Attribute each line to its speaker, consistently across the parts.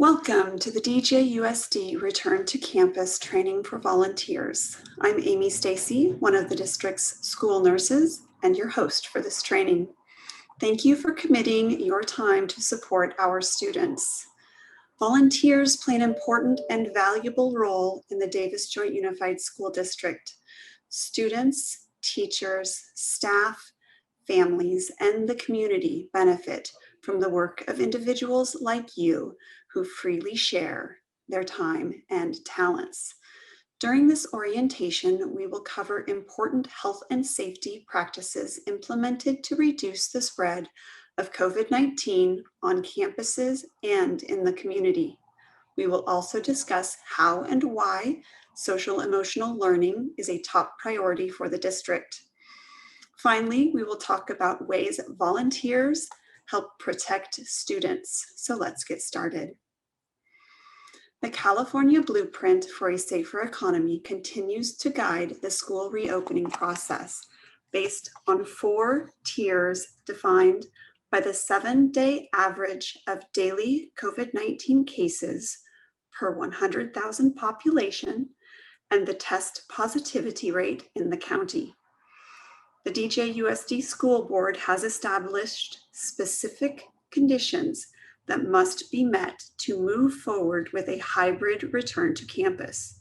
Speaker 1: Welcome to the DJUSD Return to Campus Training for Volunteers. I'm Amy Stacy, one of the district's school nurses and your host for this training. Thank you for committing your time to support our students. Volunteers play an important and valuable role in the Davis Joint Unified School District. Students, teachers, staff, families, and the community benefit from the work of individuals like you who freely share their time and talents. During this orientation, we will cover important health and safety practices implemented to reduce the spread of COVID-19 on campuses and in the community. We will also discuss how and why social emotional learning is a top priority for the district. Finally, we will talk about ways volunteers help protect students. So let's get started. The California Blueprint for a Safer Economy continues to guide the school reopening process based on 4 tiers defined by the 7-day average of daily COVID-19 cases per 100,000 population and the test positivity rate in the county. The DJUSD School Board has established specific conditions that must be met to move forward with a hybrid return to campus.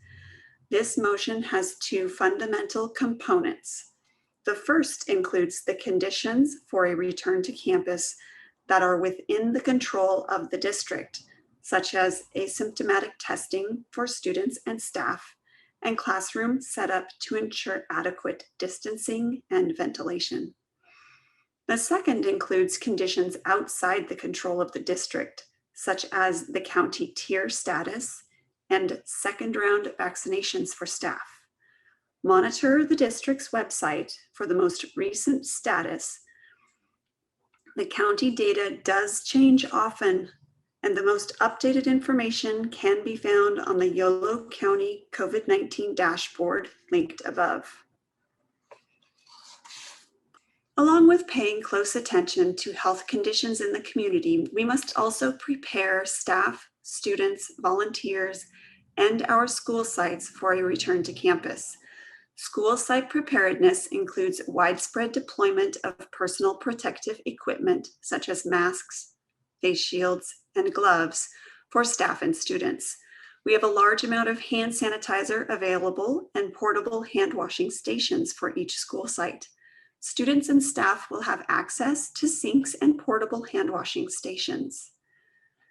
Speaker 1: This motion has 2 fundamental components. The first includes the conditions for a return to campus that are within the control of the district, such as asymptomatic testing for students and staff, and classroom setup to ensure adequate distancing and ventilation. The second includes conditions outside the control of the district, such as the county tier status and second-round vaccinations for staff. Monitor the district's website for the most recent status. The county data does change often, and the most updated information can be found on the Yolo County COVID-19 dashboard linked above. Along with paying close attention to health conditions in the community, we must also prepare staff, students, volunteers, and our school sites for a return to campus. School site preparedness includes widespread deployment of personal protective equipment such as masks, face shields, and gloves for staff and students. We have a large amount of hand sanitizer available and portable hand washing stations for each school site. Students and staff will have access to sinks and portable hand washing stations.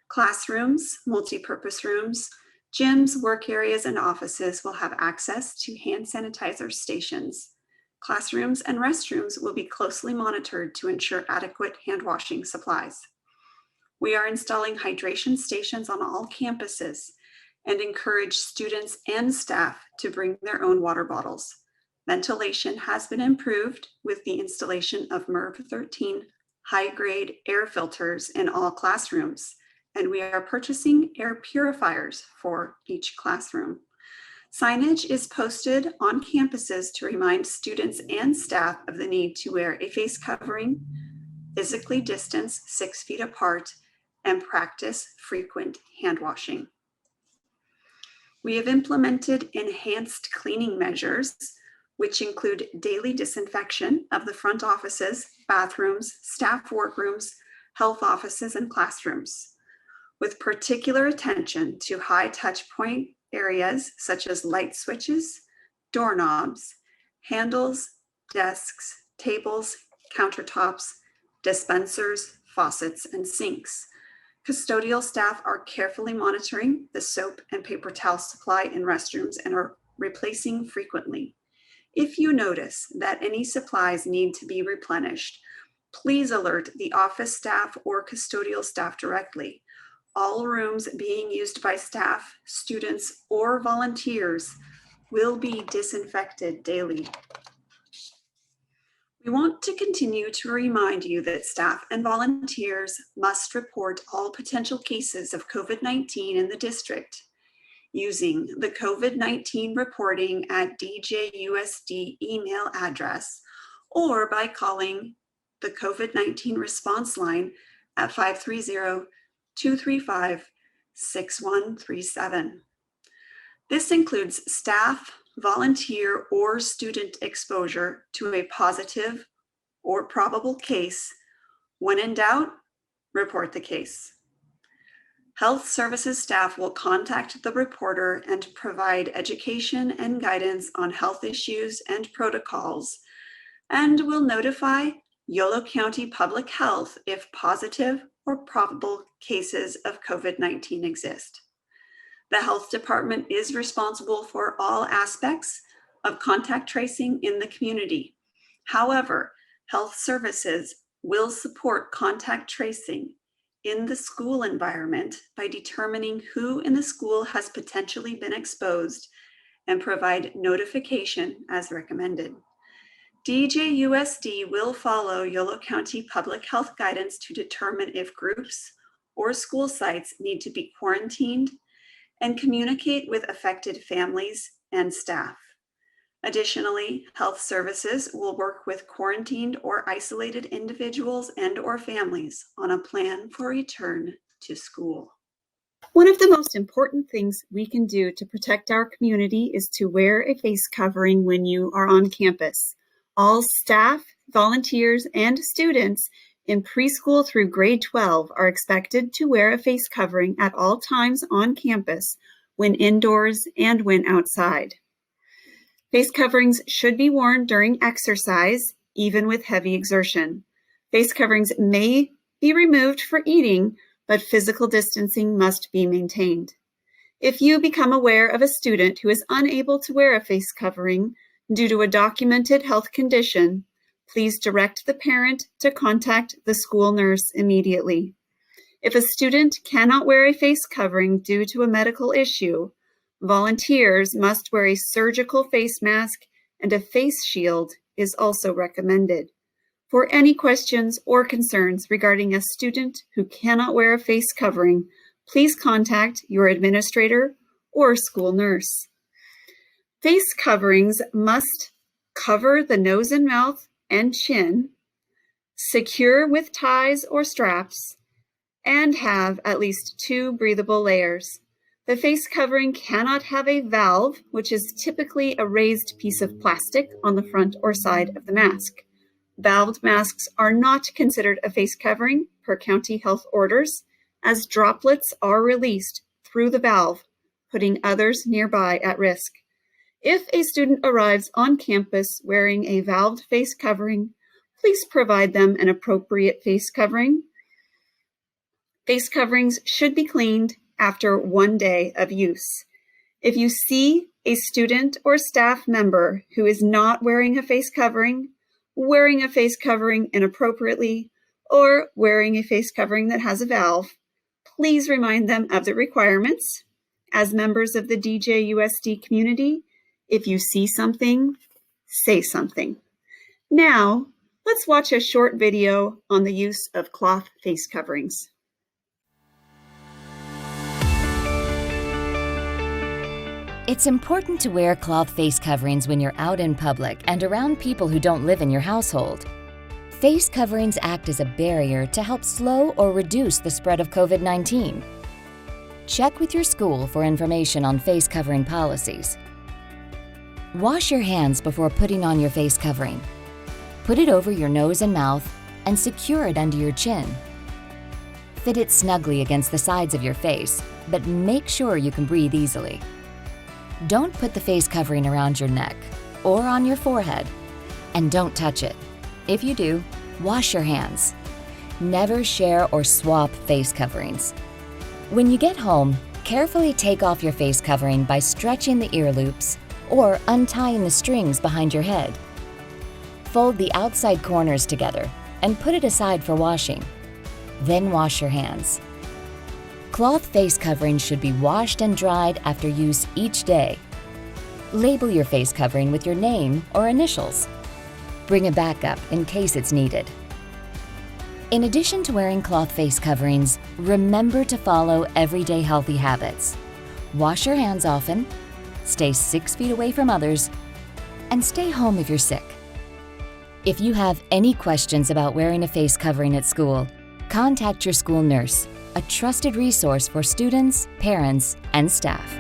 Speaker 1: Classrooms, multi-purpose rooms, gyms, work areas, and offices will have access to hand sanitizer stations. Classrooms and restrooms will be closely monitored to ensure adequate hand washing supplies. We are installing hydration stations on all campuses and encourage students and staff to bring their own water bottles. Ventilation has been improved with the installation of MERV 13 high-grade air filters in all classrooms, and we are purchasing air purifiers for each classroom. Signage is posted on campuses to remind students and staff of the need to wear a face covering, physically distance 6 feet apart, and practice frequent hand washing. We have implemented enhanced cleaning measures, which include daily disinfection of the front offices, bathrooms, staff workrooms, health offices, and classrooms, with particular attention to high touch point areas such as light switches, doorknobs, handles, desks, tables, countertops, dispensers, faucets, and sinks. Custodial staff are carefully monitoring the soap and paper towel supply in restrooms and are replacing frequently. If you notice that any supplies need to be replenished, please alert the office staff or custodial staff directly. All rooms being used by staff, students, or volunteers will be disinfected daily. We want to continue to remind you that staff and volunteers must report all potential cases of COVID-19 in the district using the COVID-19 reporting at DJUSD email address or by calling the COVID-19 response line at 530-235 6137. This includes staff, volunteer, or student exposure to a positive or probable case. When in doubt, report the case. Health services staff will contact the reporter and provide education and guidance on health issues and protocols, and will notify Yolo County Public Health if positive or probable cases of COVID-19 exist. The health department is responsible for all aspects of contact tracing in the community. However, health services will support contact tracing in the school environment by determining who in the school has potentially been exposed and provide notification as recommended. DJUSD will follow Yolo County Public Health guidance to determine if groups or school sites need to be quarantined and communicate with affected families and staff. Additionally, health services will work with quarantined or isolated individuals and/or families on a plan for return to school.
Speaker 2: One of the most important things we can do to protect our community is to wear a face covering when you are on campus. All staff, volunteers, and students in preschool through grade 12 are expected to wear a face covering at all times on campus, when indoors and when outside. Face coverings should be worn during exercise, even with heavy exertion. Face coverings may be removed for eating, but physical distancing must be maintained. If you become aware of a student who is unable to wear a face covering due to a documented health condition, please direct the parent to contact the school nurse immediately. If a student cannot wear a face covering due to a medical issue, volunteers must wear a surgical face mask, and a face shield is also recommended. For any questions or concerns regarding a student who cannot wear a face covering, please contact your administrator or school nurse. Face coverings must cover the nose and mouth and chin, secure with ties or straps, and have at least 2 breathable layers. The face covering cannot have a valve, which is typically a raised piece of plastic on the front or side of the mask. Valved masks are not considered a face covering per county health orders, as droplets are released through the valve, putting others nearby at risk. If a student arrives on campus wearing a valved face covering, please provide them an appropriate face covering. Face coverings should be cleaned after 1 day of use. If you see a student or staff member who is not wearing a face covering inappropriately, or wearing a face covering that has a valve, please remind them of the requirements. As members of the DJUSD community, if you see something, say something. Now, let's watch a short video on the use of cloth face coverings.
Speaker 3: It's important to wear cloth face coverings when you're out in public and around people who don't live in your household. Face coverings act as a barrier to help slow or reduce the spread of COVID-19. Check with your school for information on face covering policies. Wash your hands before putting on your face covering. Put it over your nose and mouth and secure it under your chin. Fit it snugly against the sides of your face, but make sure you can breathe easily. Don't put the face covering around your neck or on your forehead, and don't touch it. If you do, wash your hands. Never share or swap face coverings. When you get home, carefully take off your face covering by stretching the ear loops or untying the strings behind your head. Fold the outside corners together and put it aside for washing. Then wash your hands. Cloth face coverings should be washed and dried after use each day. Label your face covering with your name or initials. Bring a backup in case it's needed. In addition to wearing cloth face coverings, remember to follow everyday healthy habits. Wash your hands often, stay 6 feet away from others, and stay home if you're sick. If you have any questions about wearing a face covering at school, contact your school nurse a trusted resource for students, parents, and staff.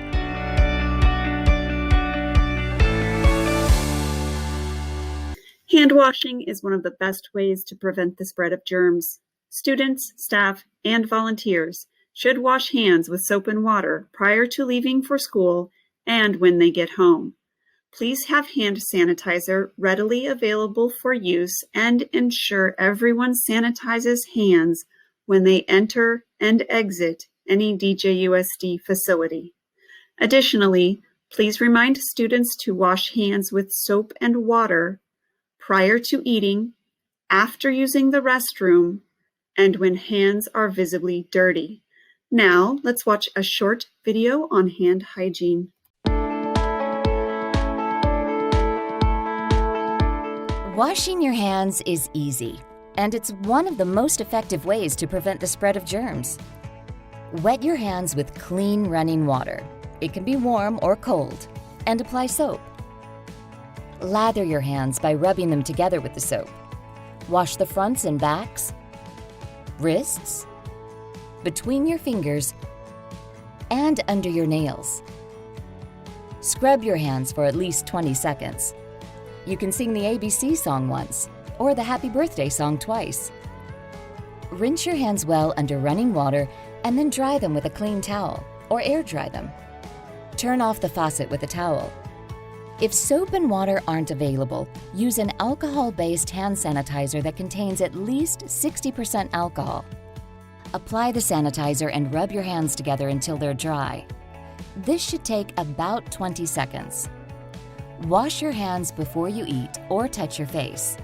Speaker 2: Hand washing is one of the best ways to prevent the spread of germs. Students, staff, and volunteers should wash hands with soap and water prior to leaving for school and when they get home. Please have hand sanitizer readily available for use and ensure everyone sanitizes hands when they enter and exit any DJUSD facility. Additionally, please remind students to wash hands with soap and water prior to eating, after using the restroom, and when hands are visibly dirty. Now, let's watch a short video on hand hygiene.
Speaker 3: Washing your hands is easy, and it's one of the most effective ways to prevent the spread of germs. Wet your hands with clean running water. It can be warm or cold, and apply soap. Lather your hands by rubbing them together with the soap. Wash the fronts and backs, wrists, between your fingers, and under your nails. Scrub your hands for at least 20 seconds. You can sing the ABC song once, or the Happy Birthday song twice. Rinse your hands well under running water and then dry them with a clean towel, or air dry them. Turn off the faucet with a towel. If soap and water aren't available, use an alcohol-based hand sanitizer that contains at least 60% alcohol. Apply the sanitizer and rub your hands together until they're dry. This should take about 20 seconds. Wash your hands before you eat or touch your face.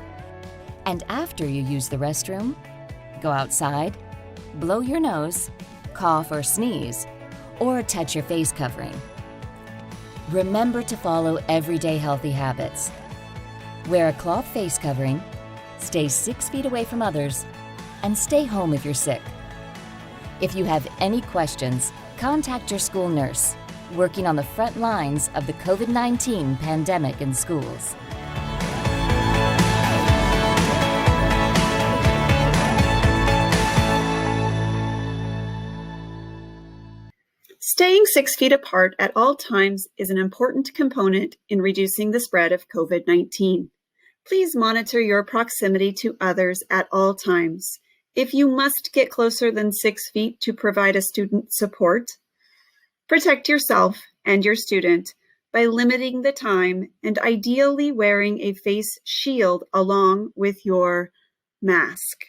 Speaker 3: And after you use the restroom, go outside, blow your nose, cough or sneeze, or touch your face covering. Remember to follow everyday healthy habits. Wear a cloth face covering, stay 6 feet away from others, and stay home if you're sick. If you have any questions, contact your school nurse, working on the front lines of the COVID-19 pandemic in schools.
Speaker 2: Staying 6 feet apart at all times is an important component in reducing the spread of COVID-19. Please monitor your proximity to others at all times. If you must get closer than 6 feet to provide a student support, protect yourself and your student by limiting the time and ideally wearing a face shield along with your mask.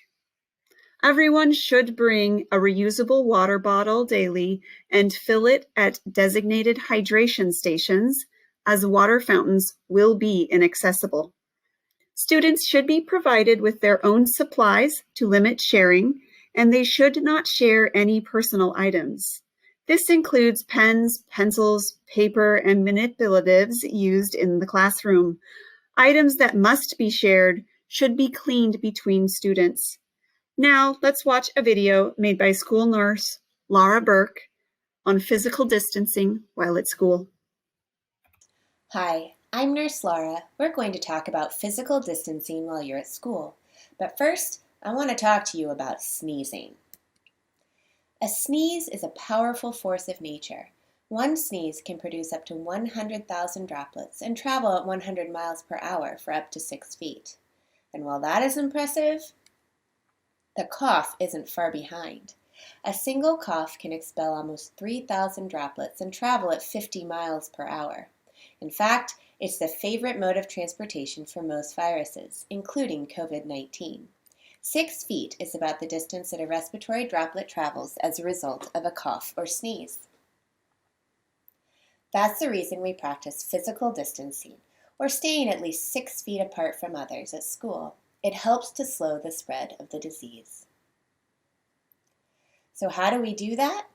Speaker 2: Everyone should bring a reusable water bottle daily and fill it at designated hydration stations, as water fountains will be inaccessible. Students should be provided with their own supplies to limit sharing, and they should not share any personal items. This includes pens, pencils, paper, and manipulatives used in the classroom. Items that must be shared should be cleaned between students. Now, let's watch a video made by school nurse Laura Burke on physical distancing while at school.
Speaker 4: Hi, I'm Nurse Laura. We're going to talk about physical distancing while you're at school. But first, I want to talk to you about sneezing. A sneeze is a powerful force of nature. One sneeze can produce up to 100,000 droplets and travel at 100 miles per hour for up to 6 feet. And while that is impressive, the cough isn't far behind. A single cough can expel almost 3,000 droplets and travel at 50 miles per hour. In fact, it's the favorite mode of transportation for most viruses, including COVID-19. 6 feet is about the distance that a respiratory droplet travels as a result of a cough or sneeze. That's the reason we practice physical distancing, or staying at least 6 feet apart from others at school. It helps to slow the spread of the disease. So how do we do that?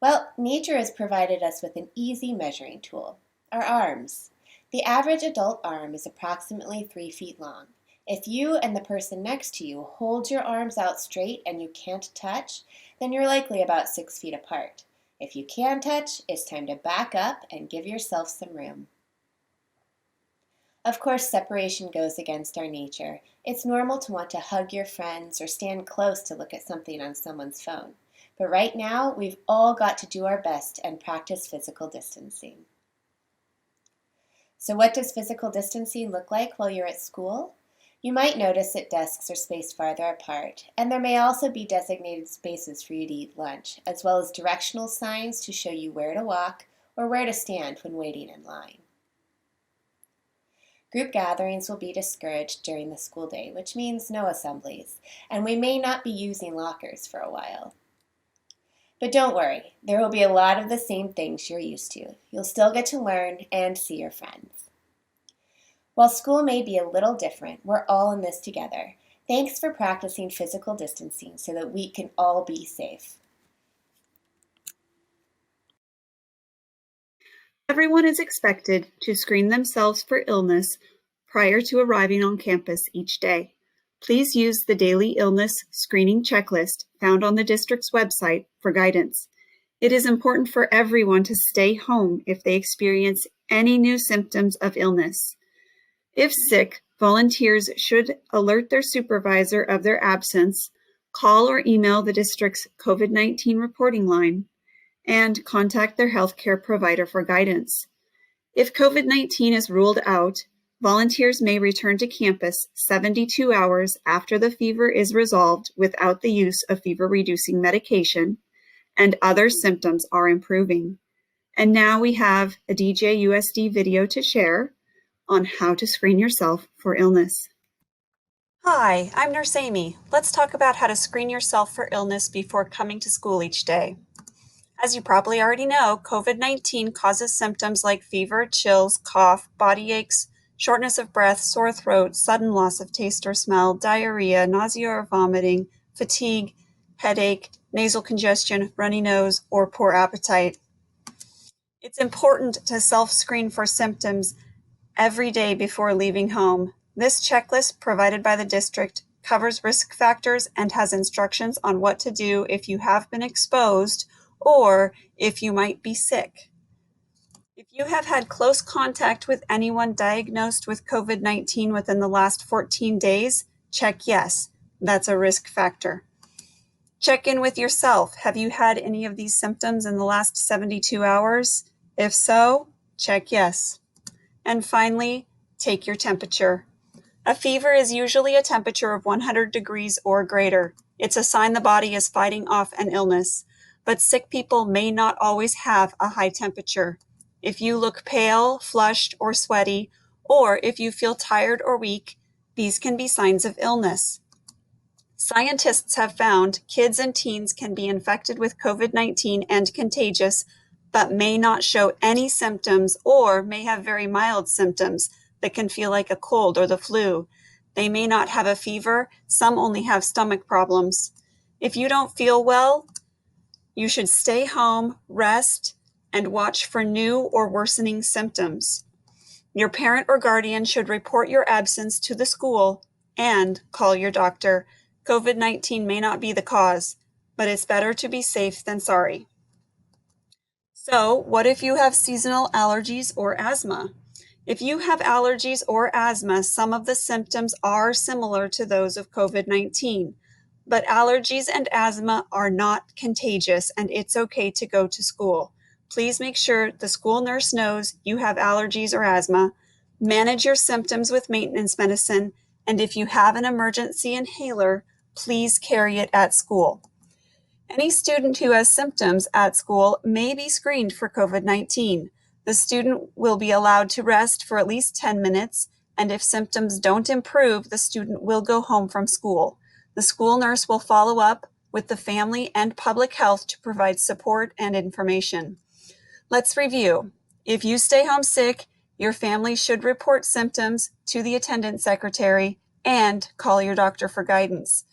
Speaker 4: Well, nature has provided us with an easy measuring tool, our arms. The average adult arm is approximately 3 feet long. If you and the person next to you hold your arms out straight and you can't touch, then you're likely about 6 feet apart. If you can touch, it's time to back up and give yourself some room. Of course, separation goes against our nature. It's normal to want to hug your friends or stand close to look at something on someone's phone. But right now, we've all got to do our best and practice physical distancing. So what does physical distancing look like while you're at school? You might notice that desks are spaced farther apart, and there may also be designated spaces for you to eat lunch, as well as directional signs to show you where to walk or where to stand when waiting in line. Group gatherings will be discouraged during the school day, which means no assemblies, and we may not be using lockers for a while. But don't worry, there will be a lot of the same things you're used to. You'll still get to learn and see your friends. While school may be a little different, we're all in this together. Thanks for practicing physical distancing so that we can all be safe.
Speaker 2: Everyone is expected to screen themselves for illness prior to arriving on campus each day. Please use the daily illness screening checklist found on the district's website for guidance. It is important for everyone to stay home if they experience any new symptoms of illness. If sick, volunteers should alert their supervisor of their absence, call or email the district's COVID-19 reporting line, and contact their healthcare provider for guidance. If COVID-19 is ruled out, volunteers may return to campus 72 hours after the fever is resolved without the use of fever-reducing medication and other symptoms are improving. And now we have a DJUSD video to share on how to screen yourself for illness.
Speaker 1: Hi, I'm Nurse Amy. Let's talk about how to screen yourself for illness before coming to school each day. As you probably already know, COVID-19 causes symptoms like fever, chills, cough, body aches, shortness of breath, sore throat, sudden loss of taste or smell, diarrhea, nausea or vomiting, fatigue, headache, nasal congestion, runny nose, or poor appetite. It's important to self-screen for symptoms every day before leaving home. This checklist provided by the district covers risk factors and has instructions on what to do if you have been exposed or if you might be sick. If you have had close contact with anyone diagnosed with COVID-19 within the last 14 days, check yes, that's a risk factor. Check in with yourself. Have you had any of these symptoms in the last 72 hours? If so, check yes. And finally, take your temperature. A fever is usually a temperature of 100 degrees or greater. It's a sign the body is fighting off an illness. But sick people may not always have a high temperature. If you look pale, flushed, or sweaty, or if you feel tired or weak, these can be signs of illness. Scientists have found kids and teens can be infected with COVID-19 and contagious, but may not show any symptoms or may have very mild symptoms that can feel like a cold or the flu. They may not have a fever. Some only have stomach problems. If you don't feel well, you should stay home, rest, and watch for new or worsening symptoms. Your parent or guardian should report your absence to the school and call your doctor. COVID-19 may not be the cause, but it's better to be safe than sorry. So, what if you have seasonal allergies or asthma? If you have allergies or asthma, some of the symptoms are similar to those of COVID-19. But allergies and asthma are not contagious, and it's okay to go to school. Please make sure the school nurse knows you have allergies or asthma. Manage your symptoms with maintenance medicine, and if you have an emergency inhaler, please carry it at school. Any student who has symptoms at school may be screened for COVID-19. The student will be allowed to rest for at least 10 minutes, and if symptoms don't improve, the student will go home from school. The school nurse will follow up with the family and public health to provide support and information. Let's review. If you stay home sick, your family should report symptoms to the attendance secretary and call your doctor for guidance.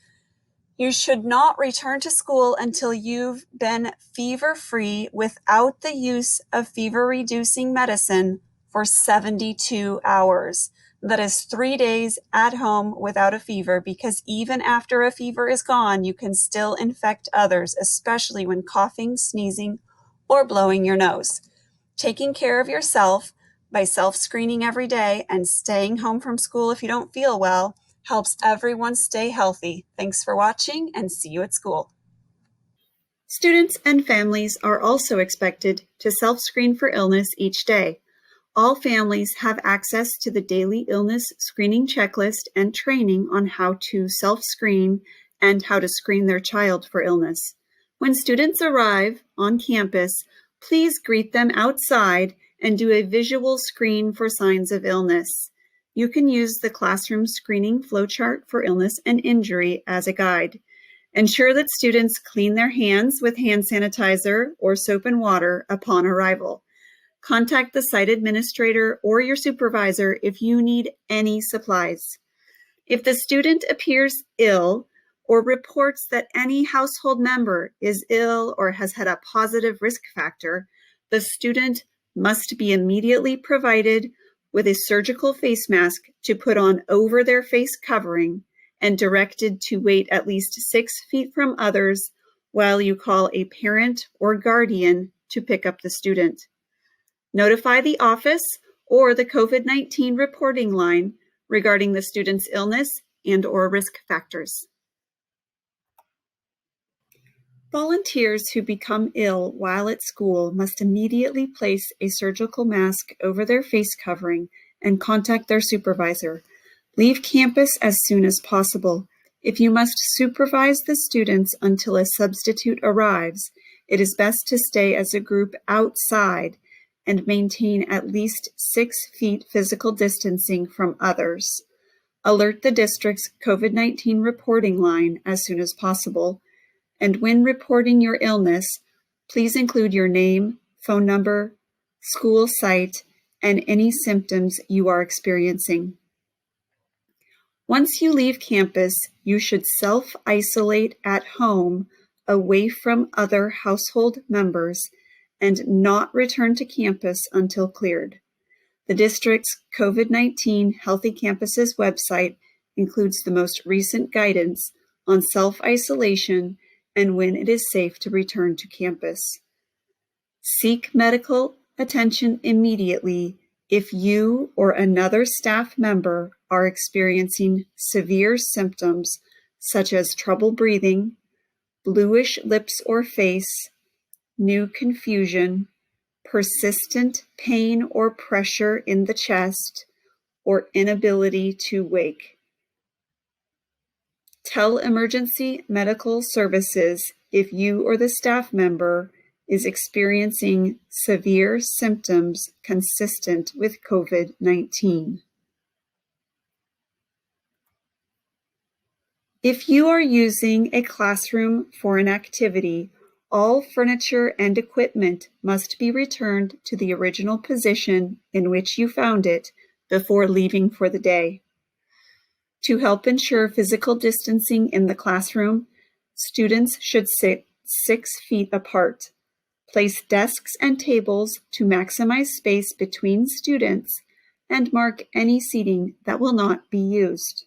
Speaker 1: You should not return to school until you've been fever-free without the use of fever-reducing medicine for 72 hours. That is 3 days at home without a fever, because even after a fever is gone, you can still infect others, especially when coughing, sneezing, or blowing your nose. Taking care of yourself by self-screening every day and staying home from school if you don't feel well helps everyone stay healthy. Thanks for watching and see you at school.
Speaker 2: Students and families are also expected to self-screen for illness each day. All families have access to the daily illness screening checklist and training on how to self-screen and how to screen their child for illness. When students arrive on campus, please greet them outside and do a visual screen for signs of illness. You can use the classroom screening flowchart for illness and injury as a guide. Ensure that students clean their hands with hand sanitizer or soap and water upon arrival. Contact the site administrator or your supervisor if you need any supplies. If the student appears ill or reports that any household member is ill or has had a positive risk factor, the student must be immediately provided with a surgical face mask to put on over their face covering and directed to wait at least 6 feet from others while you call a parent or guardian to pick up the student. Notify the office or the COVID-19 reporting line regarding the student's illness and/or risk factors. Volunteers who become ill while at school must immediately place a surgical mask over their face covering and contact their supervisor. Leave campus as soon as possible. If you must supervise the students until a substitute arrives, it is best to stay as a group outside and maintain at least 6 feet physical distancing from others. Alert the district's COVID-19 reporting line as soon as possible. And when reporting your illness, please include your name, phone number, school site, and any symptoms you are experiencing. Once you leave campus, you should self-isolate at home away from other household members and not return to campus until cleared. The district's COVID-19 Healthy Campuses website includes the most recent guidance on self-isolation and when it is safe to return to campus. Seek medical attention immediately if you or another staff member are experiencing severe symptoms such as trouble breathing, bluish lips or face, new confusion, persistent pain or pressure in the chest, or inability to wake. Tell emergency medical services if you or the staff member is experiencing severe symptoms consistent with COVID-19. If you are using a classroom for an activity, all furniture and equipment must be returned to the original position in which you found it before leaving for the day. To help ensure physical distancing in the classroom, students should sit 6 feet apart. Place desks and tables to maximize space between students and mark any seating that will not be used.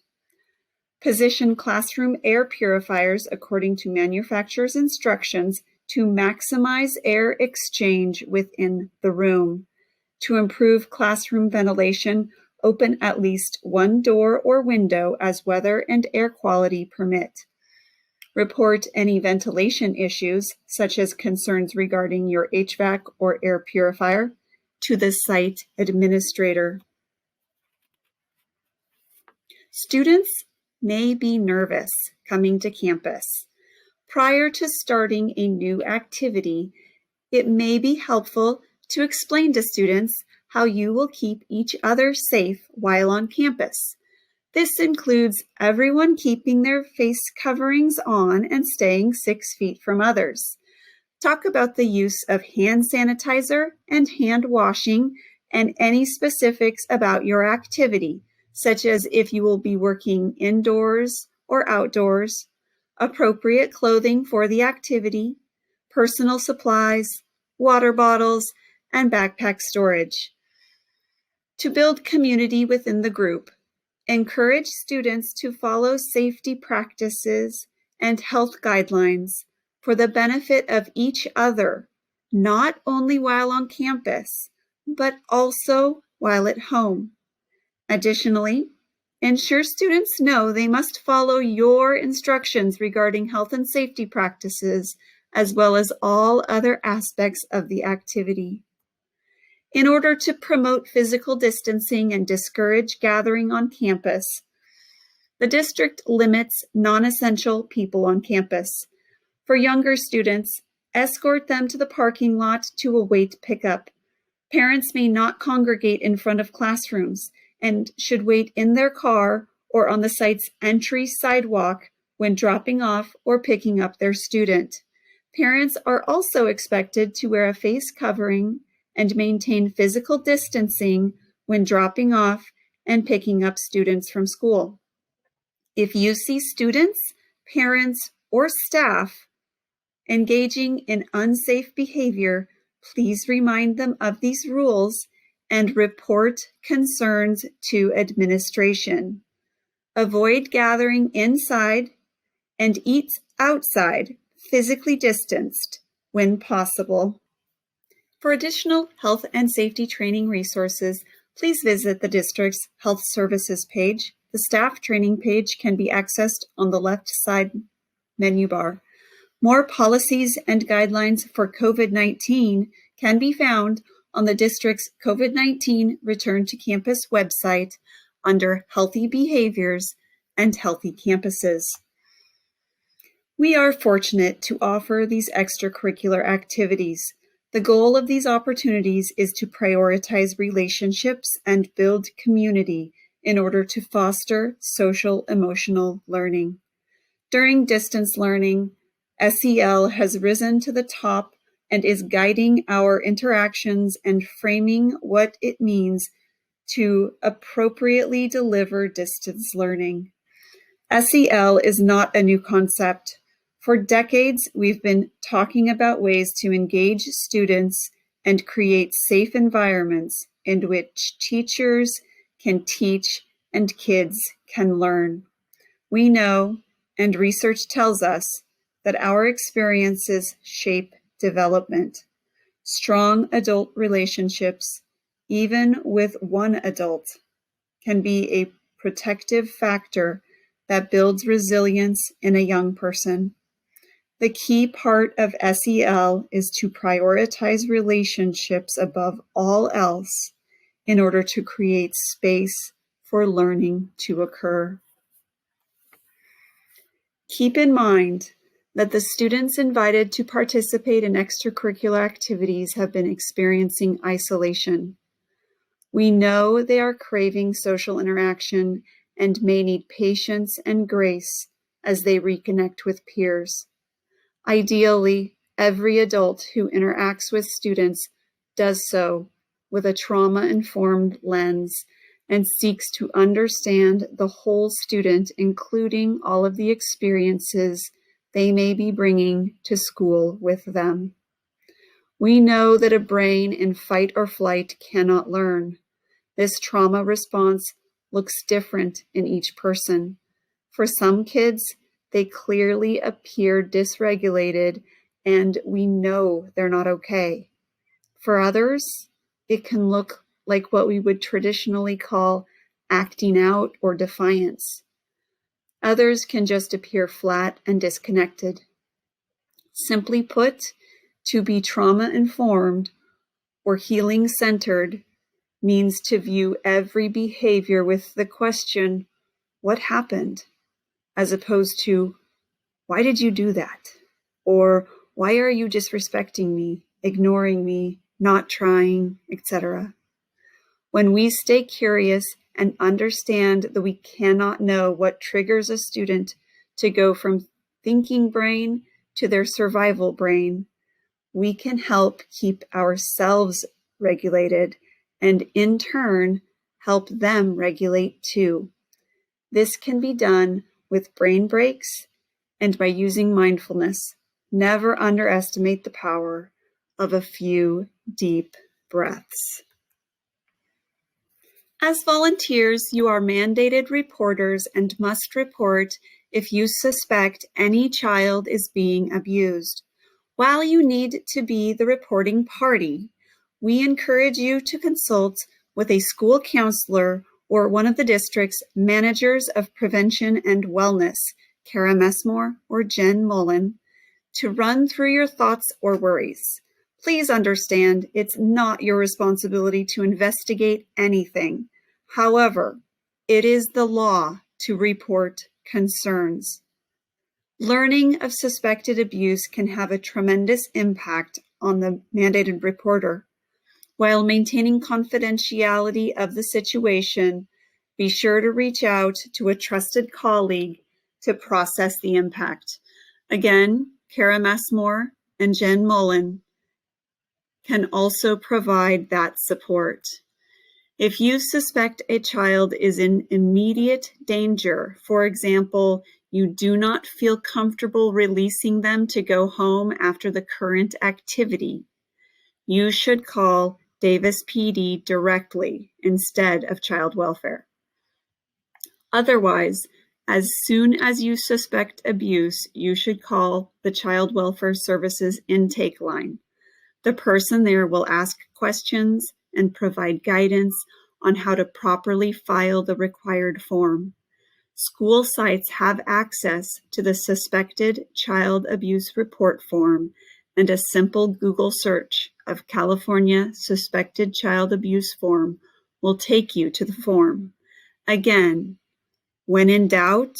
Speaker 2: Position classroom air purifiers according to manufacturer's instructions to maximize air exchange within the room. To improve classroom ventilation, open at least one door or window as weather and air quality permit. Report any ventilation issues, such as concerns regarding your HVAC or air purifier, to the site administrator. Students may be nervous coming to campus. Prior to starting a new activity, it may be helpful to explain to students how you will keep each other safe while on campus. This includes everyone keeping their face coverings on and staying 6 feet from others. Talk about the use of hand sanitizer and hand washing and any specifics about your activity, such as if you will be working indoors or outdoors, appropriate clothing for the activity, personal supplies, water bottles, and backpack storage. To build community within the group, encourage students to follow safety practices and health guidelines for the benefit of each other, not only while on campus, but also while at home. Additionally, ensure students know they must follow your instructions regarding health and safety practices as well as all other aspects of the activity. In order to promote physical distancing and discourage gathering on campus, the district limits non-essential people on campus. For younger students, escort them to the parking lot to await pickup. Parents may not congregate in front of classrooms and should wait in their car or on the site's entry sidewalk when dropping off or picking up their student. Parents are also expected to wear a face covering and maintain physical distancing when dropping off and picking up students from school. If you see students, parents, or staff engaging in unsafe behavior, please remind them of these rules and report concerns to administration. Avoid gathering inside and eat outside, physically distanced, when possible. For additional health and safety training resources, please visit the district's Health Services page. The staff training page can be accessed on the left side menu bar. More policies and guidelines for COVID-19 can be found on the district's COVID-19 Return to Campus website under Healthy Behaviors and Healthy Campuses. We are fortunate to offer these extracurricular activities. The goal of these opportunities is to prioritize relationships and build community in order to foster social-emotional learning. During distance learning, SEL has risen to the top and is guiding our interactions and framing what it means to appropriately deliver distance learning. SEL is not a new concept. For decades, we've been talking about ways to engage students and create safe environments in which teachers can teach and kids can learn. We know, and research tells us, that our experiences shape development. Strong adult relationships, even with one adult, can be a protective factor that builds resilience in a young person. The key part of SEL is to prioritize relationships above all else in order to create space for learning to occur. Keep in mind that the students invited to participate in extracurricular activities have been experiencing isolation. We know they are craving social interaction and may need patience and grace as they reconnect with peers. Ideally, every adult who interacts with students does so with a trauma-informed lens and seeks to understand the whole student, including all of the experiences they may be bringing to school with them. We know that a brain in fight or flight cannot learn. This trauma response looks different in each person. For some kids, they clearly appear dysregulated, and we know they're not okay. For others, it can look like what we would traditionally call acting out or defiance. Others can just appear flat and disconnected. Simply put, to be trauma-informed or healing-centered means to view every behavior with the question, what happened? As opposed to, why did you do that? Or why are you disrespecting me, ignoring me, not trying, etc. When we stay curious and understand that we cannot know what triggers a student to go from thinking brain to their survival brain, we can help keep ourselves regulated and in turn help them regulate too. This can be done with brain breaks and by using mindfulness. Never underestimate the power of a few deep breaths. As volunteers, you are mandated reporters and must report if you suspect any child is being abused. While you need to be the reporting party, we encourage you to consult with a school counselor or one of the district's managers of prevention and wellness, Kara Messmore or Jen Mullen, to run through your thoughts or worries. Please understand it's not your responsibility to investigate anything. However, it is the law to report concerns. Learning of suspected abuse can have a tremendous impact on the mandated reporter. While maintaining confidentiality of the situation, be sure to reach out to a trusted colleague to process the impact. Again, Kara Massmore and Jen Mullen can also provide that support. If you suspect a child is in immediate danger, for example, you do not feel comfortable releasing them to go home after the current activity, you should call Davis PD directly instead of child welfare. Otherwise, as soon as you suspect abuse, you should call the Child Welfare Services intake line. The person there will ask questions and provide guidance on how to properly file the required form. School sites have access to the Suspected Child Abuse Report form, and a simple Google search of California Suspected Child Abuse form will take you to the form. Again, when in doubt,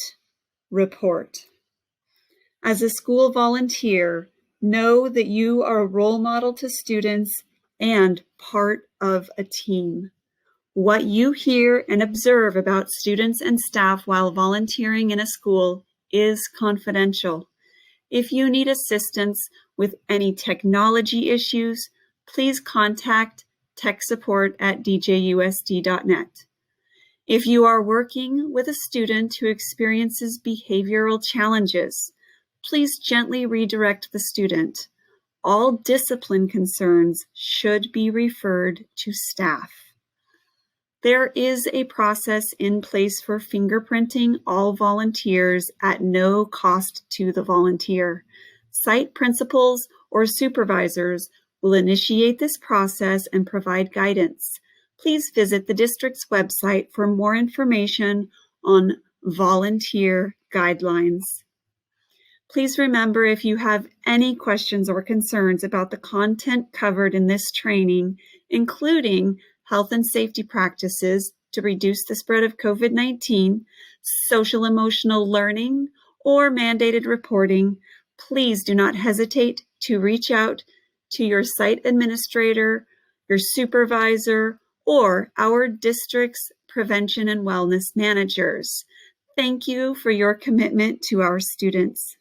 Speaker 2: report. As a school volunteer, know that you are a role model to students and part of a team. What you hear and observe about students and staff while volunteering in a school is confidential. If you need assistance with any technology issues, please contact tech support at djusd.net. If you are working with a student who experiences behavioral challenges, please gently redirect the student. All discipline concerns should be referred to staff. There is a process in place for fingerprinting all volunteers at no cost to the volunteer. Site principals or supervisors will initiate this process and provide guidance. Please visit the district's website for more information on volunteer guidelines. Please remember, if you have any questions or concerns about the content covered in this training, including health and safety practices to reduce the spread of COVID-19, social emotional learning, or mandated reporting, please do not hesitate to reach out to your site administrator, your supervisor, or our district's prevention and wellness managers. Thank you for your commitment to our students.